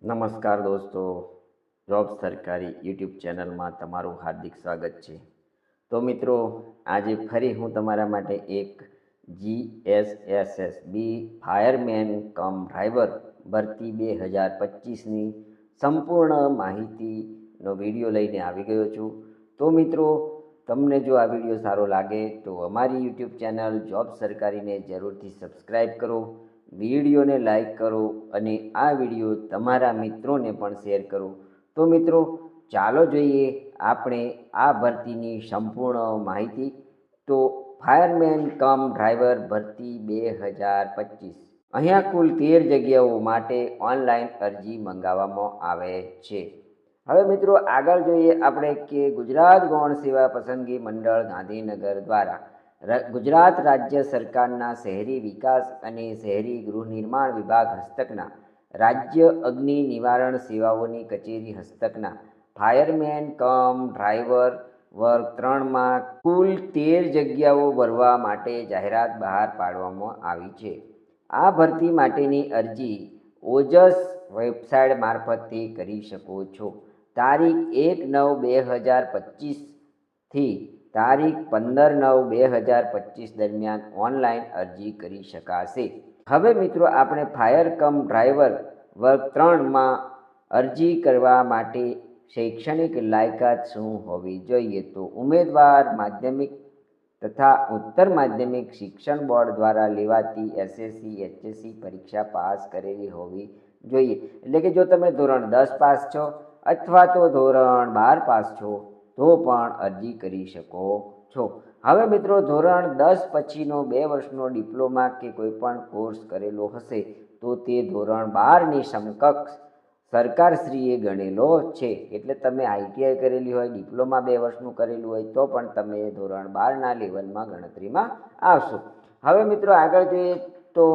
નમસ્કાર દોસ્તો, જોબ સરકારી યુટ્યુબ ચેનલમાં તમારું હાર્દિક સ્વાગત છે। તો મિત્રો, આજે ફરી હું તમારા માટે એક GSSSB ફાયરમેન કમ ડ્રાઈવર ભરતી 2025ની સંપૂર્ણ માહિતીનો વિડીયો લઈને આવી ગયો છું। તો મિત્રો, તમને જો આ વિડીયો સારો લાગે તો અમારી યુટ્યુબ ચેનલ જોબ સરકારીને જરૂરથી સબસ્ક્રાઈબ કરો, વિડીયોને લાઈક કરો અને આ વિડીયો તમારા મિત્રોને પણ શેર કરો। તો મિત્રો, ચાલો જોઈએ આપણે આ ભરતીની સંપૂર્ણ માહિતી। તો ફાયરમેન કમ ડ્રાઈવર ભરતી 2025, અહીંયા કુલ 13 જગ્યાઓ માટે ઓનલાઈન અરજી મંગાવવામાં આવે છે। હવે મિત્રો, આગળ જોઈએ આપણે કે ગુજરાત ગૌણ સેવા પસંદગી મંડળ ગાંધીનગર દ્વારા ગુજરાત રાજ્ય સરકારના શહેરી વિકાસ અને શહેરી ગૃહ નિર્માણ વિભાગ હસ્તકના રાજ્ય અગ્નિ નિવારણ સેવાઓની કચેરી હસ્તકના ફાયરમેન કમ ડ્રાઈવર વર્ગ 3માં કુલ 13 જગ્યાઓ ભરવા માટે જાહેરાત બહાર પાડવામાં આવી છે। આ ભરતી માટેની અરજી ઓજસ વેબસાઇટ મારફતે કરી શકો છો। તારીખ 1/9/2025 થી તારીખ 15/9/2025 દરમિયાન ઓનલાઈન અરજી કરી શકાશે। હવે મિત્રો, આપણે ફાયર કમ ડ્રાઈવર વર્ગ 3માં અરજી કરવા માટે શૈક્ષણિક લાયકાત શું હોવી જોઈએ? તો ઉમેદવાર માધ્યમિક તથા ઉચ્ચતર માધ્યમિક શિક્ષણ બોર્ડ દ્વારા લેવાતી SSC HSC પરીક્ષા પાસ કરેલી હોવી જોઈએ। એટલે કે જો તમે ધોરણ 10 પાસ છો અથવા તો ધોરણ 12 પાસ છો તો પણ અરજી કરી શકો છો। હવે મિત્રો, ધોરણ 10 પછીનો 2 વર્ષનો ડિપ્લોમા કે કોઈ પણ કોર્સ કરેલો હશે તો તે ધોરણ 12ની સમકક્ષ સરકારશ્રીએ ગણેલો છે। એટલે તમે ITI કરેલી હોય, ડિપ્લોમા 2 વર્ષનું કરેલું હોય તો પણ તમે ધોરણ 12ના લેવલમાં ગણતરીમાં આવશો। હવે મિત્રો, આગળ જોઈએ તો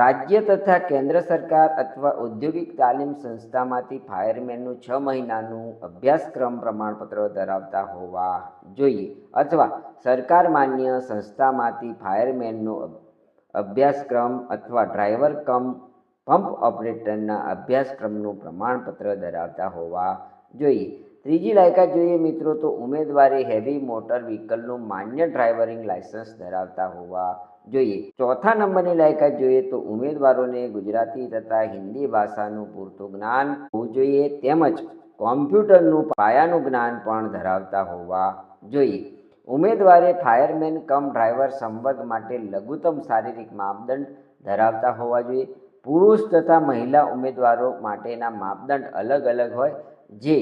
રાજ્ય તથા કેન્દ્ર સરકાર અથવા ઔદ્યોગિક તાલીમ સંસ્થામાંથી ફાયરમેનનું 6 મહિનાનું અભ્યાસક્રમ પ્રમાણપત્ર ધરાવતા હોવા જોઈએ અથવા સરકાર માન્ય સંસ્થામાંથી ફાયરમેનનો અભ્યાસક્રમ અથવા ડ્રાઈવર કમ પંપ ઓપરેટરના અભ્યાસક્રમનું પ્રમાણપત્ર ધરાવતા હોવા જોઈએ। ત્રીજી લાયકાત જોઈએ મિત્રો, તો ઉમેદવારે હેવી મોટર વ્હીકલનું માન્ય ડ્રાઇવિંગ લાયસન્સ ધરાવતા હોવા જોઈએ। ચોથા નંબરની લાયકાત જોઈએ તો ઉમેદવારોને ગુજરાતી તથા હિન્દી ભાષાનું પૂરતું જ્ઞાન હોવું જોઈએ તેમજ કોમ્પ્યુટરનું પાયાનું જ્ઞાન પણ ધરાવતા હોવા જોઈએ। ઉમેદવારે ફાયરમેન કમ ડ્રાઈવર સંવર્ગ માટે લઘુત્તમ શારીરિક માપદંડ ધરાવતા હોવા જોઈએ। પુરુષ તથા મહિલા ઉમેદવારો માટેના માપદંડ અલગ અલગ હોય, જે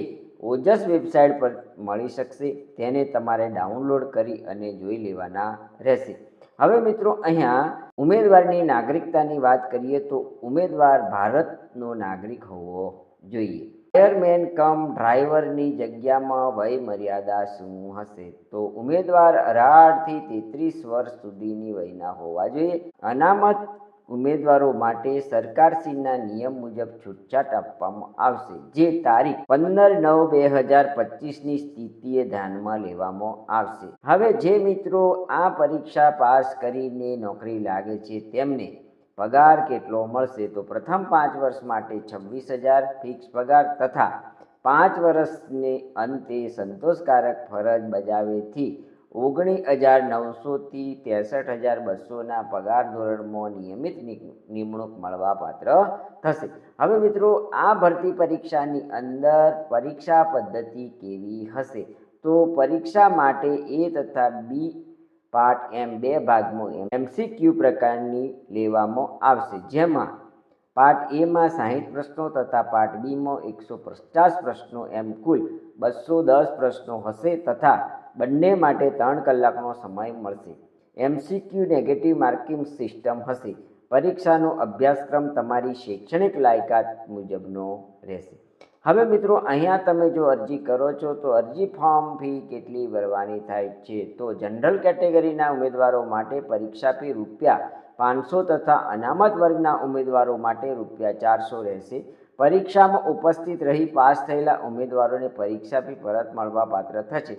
ઓજસ વેબસાઇટ પર મળી શકશે। તેને તમારે ડાઉનલોડ કરી અને જોઈ લેવાના રહેશે। હવે મિત્રો, અહીંયા ઉમેદવારની નાગરિકતાની વાત કરીએ તો ઉમેદવાર ભારતનો નાગરિક હોવો જોઈએ। ફાયરમેન કમ ડ્રાઈવરની જગ્યામાં વય મર્યાદા શું હશે? તો ઉમેદવાર 18થી 33 વર્ષ સુધીની વયના હોવા જોઈએ। અનામત ઉમેદવારો માટે સરકારશ્રીના નિયમ મુજબ છૂટછાટ આપવામાં આવશે, જે તારીખ 15/9/2025ની સ્થિતિએ ધ્યાનમાં લેવામાં આવશે। હવે જે મિત્રો આ પરીક્ષા પાસ કરીને નોકરી લાગે છે તેમને પગાર કેટલો મળશે? તો પ્રથમ 5 વર્ષ માટે 26,000 ફિક્સ પગાર તથા 5 વર્ષને અંતે સંતોષકારક ફરજ બજાવેથી 19,900થી 63,200ના પગાર ધોરણમાં નિયમિત નિમણૂક મળવાપાત્ર થશે। હવે મિત્રો, આ ભરતી પરીક્ષાની અંદર પરીક્ષા પદ્ધતિ કેવી હશે? તો પરીક્ષા માટે A તથા B પાર્ટ એમ 2 ભાગમાં MCQ પ્રકારની લેવામાં આવશે, જેમાં પાર્ટ એમાં 60 પ્રશ્નો તથા પાર્ટ બીમાં 150 પ્રશ્નો એમ કુલ 210 પ્રશ્નો હશે તથા બંને માટે 3 કલાકનો સમય મળશે। MCQ નેગેટિવ માર્કિંગ સિસ્ટમ હશે। પરીક્ષાનો અભ્યાસક્રમ તમારી શૈક્ષણિક લાયકાત મુજબનો રહેશે। હવે મિત્રો, અહીંયા તમે જો અરજી કરો છો તો અરજી ફોર્મ ફી કેટલી ભરવાની થાય છે? તો જનરલ કેટેગરીના ઉમેદવારો માટે પરીક્ષા ફી ₹500 તથા અનામત વર્ગના ઉમેદવારો માટે ₹400 રહેશે। પરીક્ષામાં ઉપસ્થિત રહી પાસ થયેલા ઉમેદવારોને પરીક્ષા ફી પરત મળવાપાત્ર થશે।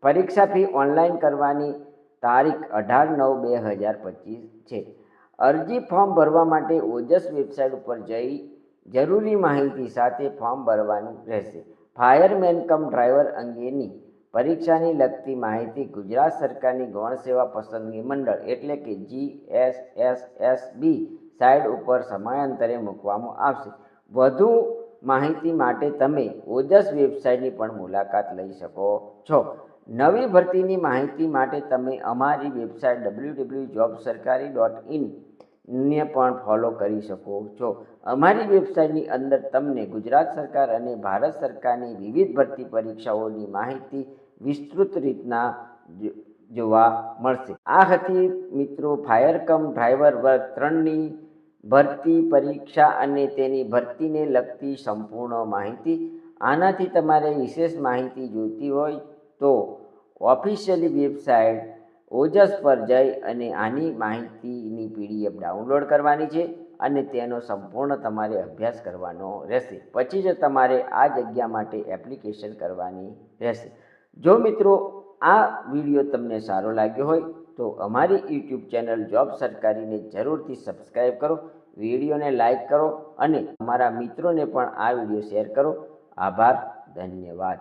પરીક્ષા ફી ઓનલાઈન કરવાની તારીખ 18/9/2025 છે। અરજી ફોર્મ ભરવા માટે ઓજસ વેબસાઇટ ઉપર જઈ જરૂરી માહિતી સાથે ફોર્મ ભરવાનું રહેશે. ફાયરમેન કમ ડ્રાઈવર અંગેની પરીક્ષાની લગતી માહિતી ગુજરાત સરકારની ગૌણ સેવા પસંદગી મંડળ એટલે કે GSSSB સાઇટ ઉપર સમયાંતરે મૂકવામાં આવશે. વધુ માહિતી માટે તમે ઓજસ વેબસાઇટની પણ મુલાકાત લઈ શકો છો. નવી ભરતીની માહિતી માટે તમે અમારી વેબસાઇટ www.jobsarkari.in ને પણ ફોલો કરી શકો છો. અમારી વેબસાઇટની અંદર તમને ગુજરાત સરકાર અને ભારત સરકારની વિવિધ ભરતી પરીક્ષાઓની માહિતી વિસ્તૃત રીતના જોવા મળશે. આ હતી મિત્રો ફાયર કમ ડ્રાઈવર વર્ગ 3ની ભરતી પરીક્ષા અને તેની ભરતીને લગતી સંપૂર્ણ માહિતી. આનાથી તમારે વિશેષ માહિતી જોઈતી હોય તો ઓફિશિયલી વેબસાઇટ ઓજસ પર જઈ અને આની માહિતીની PDF ડાઉનલોડ કરવાની છે અને તેનો સંપૂર્ણ તમારે અભ્યાસ કરવાનો રહેશે. પછી જ તમારે આ જગ્યા માટે એપ્લિકેશન કરવાની રહેશે. જો મિત્રો આ વિડીયો તમને સારો લાગ્યો હોય તો અમારી YouTube ચેનલ જોબ સરકારીને જરૂરથી સબસ્ક્રાઈબ કરો, વિડીયોને લાઈક કરો અને અમારા મિત્રોને પણ આ વિડીયો શેર કરો. આભાર, ધન્યવાદ.